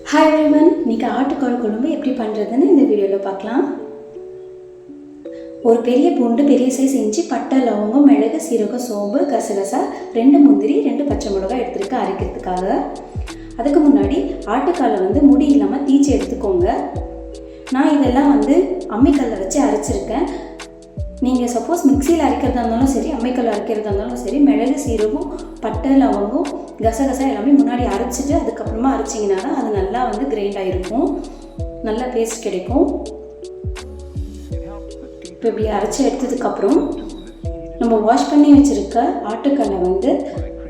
Hi everyone, இன்றைக்கி ஆட்டுக்கால் குழம்பு எப்படி பண்ணுறதுன்னு இந்த வீடியோவில் பார்க்கலாம். ஒரு பெரிய பூண்டு, பெரிய சைஸ் இஞ்சி, பட்டை, லவங்கம், மிளகு, சீரகம், சோம்பு, கசகசா, 2 முந்திரி, 2 பச்சை மிளகாய் எடுத்துருக்கு அரைக்கிறதுக்காக. அதுக்கு முன்னாடி ஆட்டுக்காலை முடி இல்லாமல் தீச்சி எடுத்துக்கோங்க. நான் இதெல்லாம் அம்மிக்கல்லை வச்சு அரைச்சிருக்கேன். நீங்கள் சப்போஸ் மிக்சியில் அரைக்கிறதா இருந்தாலும் சரி, அம்மிக்கல்லை அரைக்கிறதா இருந்தாலும் சரி, மிளகு, சீரகம், பட்டை, லவங்கம், கசகசா எல்லாமே முன்னாடி அரைச்சிட்டு அதுக்கப்புறமா அரைச்சிங்கன்னா தான் அது நல்லா கிரைண்ட் ஆகிருக்கும், நல்ல பேஸ்ட் கிடைக்கும். இப்போ இப்படி அரைச்சி எடுத்ததுக்கப்புறம் நம்ம வாஷ் பண்ணி வச்சுருக்க ஆட்டுக்கல்லை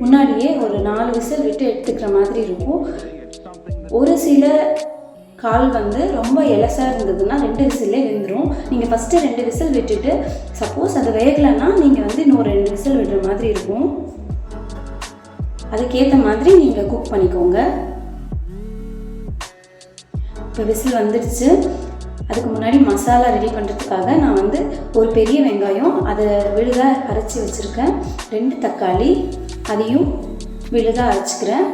முன்னாடியே ஒரு 4 விசில் விட்டு எடுத்துக்கிற மாதிரி இருக்கும். ஒரு சில கால் ரொம்ப எலசாக இருந்ததுன்னா 2 விசிலே வெந்துடும். நீங்கள் ஃபஸ்ட்டு 2 விசில் விட்டுட்டு சப்போஸ் அது வேகலைன்னா நீங்கள் இன்னொரு 2 விசில் விடுற மாதிரி இருக்கும். அதுக்கேற்ற மாதிரி நீங்கள் குக் பண்ணிக்கோங்க. இப்போ விசில் வந்துடுச்சு. அதுக்கு முன்னாடி மசாலா ரெடி பண்ணுறதுக்காக நான் ஒரு பெரிய வெங்காயம் அதை விழுதாக அரைச்சி வச்சுருக்கேன். 2 தக்காளி அதையும் விழுதாக அரைச்சிக்கிறேன்.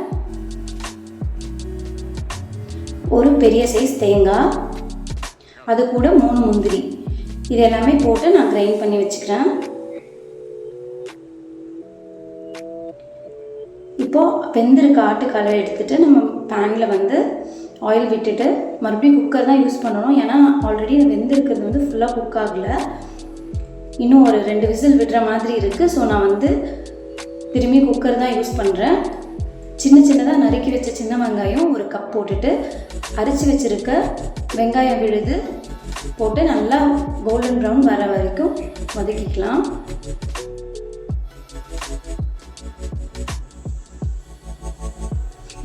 ஒரு பெரிய சைஸ் தேங்காய், அது கூட 3 முந்திரி, இது எல்லாமே போட்டு நான் கிரைண்ட் பண்ணி வச்சுக்கிறேன். இப்போது வெந்திருக்க ஆட்டுக்காலை எடுத்துகிட்டு நம்ம பேனில் ஆயில் விட்டுட்டு மறுபடியும் குக்கர் தான் யூஸ் பண்ணணும். ஏன்னா ஆல்ரெடி வெந்திருக்கிறது ஃபுல்லாக குக் ஆகலை, இன்னும் ஒரு 2 விசில் விடுற மாதிரி இருக்குது. ஸோ நான் திரும்பி குக்கர் தான் யூஸ் பண்ணுறேன். சின்னதாக நறுக்கி வச்ச சின்ன வெங்காயம் 1 கப் போட்டுட்டு அரைச்சி வச்சுருக்க வெங்காயம் விழுது போட்டு நல்லா கோல்டன் ப்ரௌன் வர வரைக்கும் வதக்கிக்கலாம்.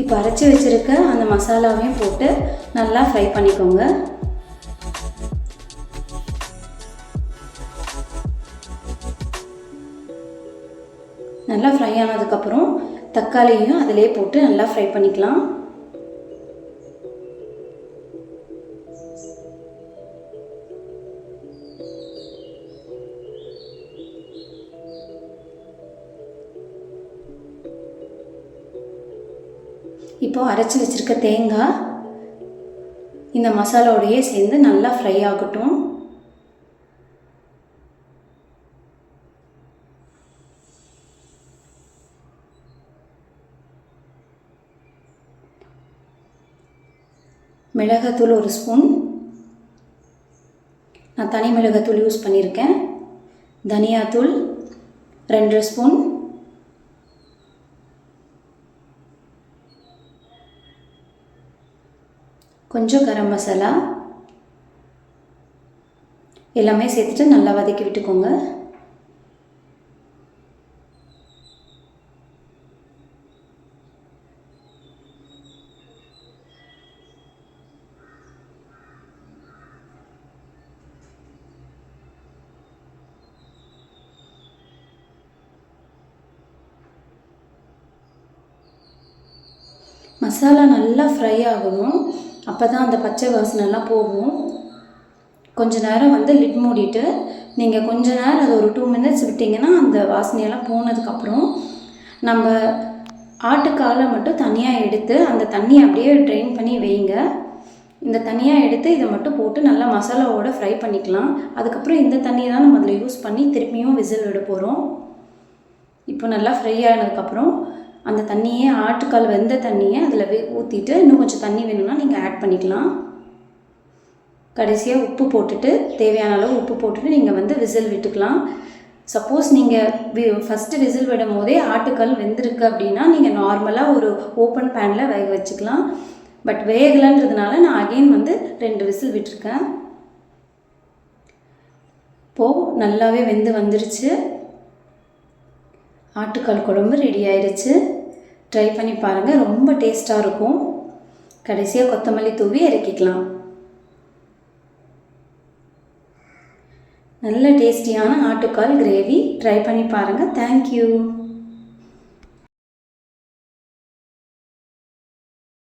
இப்போ அரைச்சி வச்சுருக்க அந்த மசாலாவையும் போட்டு நல்லா ஃப்ரை பண்ணிக்கோங்க. நல்லா ஃப்ரை ஆனதுக்கப்புறம் தக்காளியும் அதிலே போட்டு நல்லா ஃப்ரை பண்ணிக்கலாம். இப்போது அரைச்சி வச்சுருக்க தேங்காய் இந்த மசாலாவோடையே சேர்ந்து நல்லா ஃப்ரை ஆகட்டும். மிளகாத்தூள் 1 ஸ்பூன், நான் தனி மிளகாத்தூள் யூஸ் பண்ணியிருக்கேன். தனியாத்தூள் 2 ஸ்பூன், கொஞ்சம் கரம் மசாலா எல்லாமே சேர்த்துட்டு நல்லா வதக்கி விட்டுக்கோங்க. மசாலா நல்லா ஃப்ரை ஆகணும், அப்போ தான் அந்த பச்சை வாசனைலாம் போகும். கொஞ்ச நேரம் லிட் மூடிட்டு நீங்கள் கொஞ்ச நேரம் அது ஒரு 2 மினிட்ஸ் விட்டிங்கன்னா அந்த வாசனையெல்லாம் போனதுக்கப்புறம் நம்ம ஆட்டுக்காலை மட்டும் தனியாக எடுத்து அந்த தண்ணியை அப்படியே ட்ரெயின் பண்ணி வைங்க. இந்த தனியாக எடுத்து இதை மட்டும் போட்டு நல்லா மசாலாவோடு ஃப்ரை பண்ணிக்கலாம். அதுக்கப்புறம் இந்த தண்ணியை தான் நம்ம அதில் யூஸ் பண்ணி திருப்பியும் விசில் விட போகிறோம். இப்போ நல்லா ஃப்ரை ஆனதுக்கப்புறம் அந்த தண்ணியே, ஆட்டுக்கால் வெந்த தண்ணியை அதில் ஊற்றிட்டு இன்னும் கொஞ்சம் தண்ணி வேணும்னா நீங்கள் ஆட் பண்ணிக்கலாம். கடைசியாக உப்பு போட்டுட்டு தேவையான அளவு உப்பு போட்டுட்டு நீங்கள் விசில் விட்டுக்கலாம். சப்போஸ் நீங்கள் ஃபஸ்ட்டு விசில் விடும் போதே ஆட்டுக்கால் வெந்திருக்கு அப்படின்னா நீங்கள் நார்மலாக ஒரு ஓப்பன் பேனில் வேக வச்சுக்கலாம். பட் வேகலைன்றதுனால நான் அகெயின் 2 விசில் விட்டுருக்கேன். இப்போது நல்லாவே வெந்து வந்துடுச்சு. ஆட்டுக்கால் குழம்பு ரெடி ஆயிடுச்சு. ட்ரை பண்ணி பாருங்கள், ரொம்ப டேஸ்ட்டாக இருக்கும். கடைசியாக கொத்தமல்லி தூவி இறக்கிக்கலாம். நல்ல டேஸ்டியான ஆட்டுக்கால் கிரேவி ட்ரை பண்ணி பாருங்கள். தேங்க்யூ.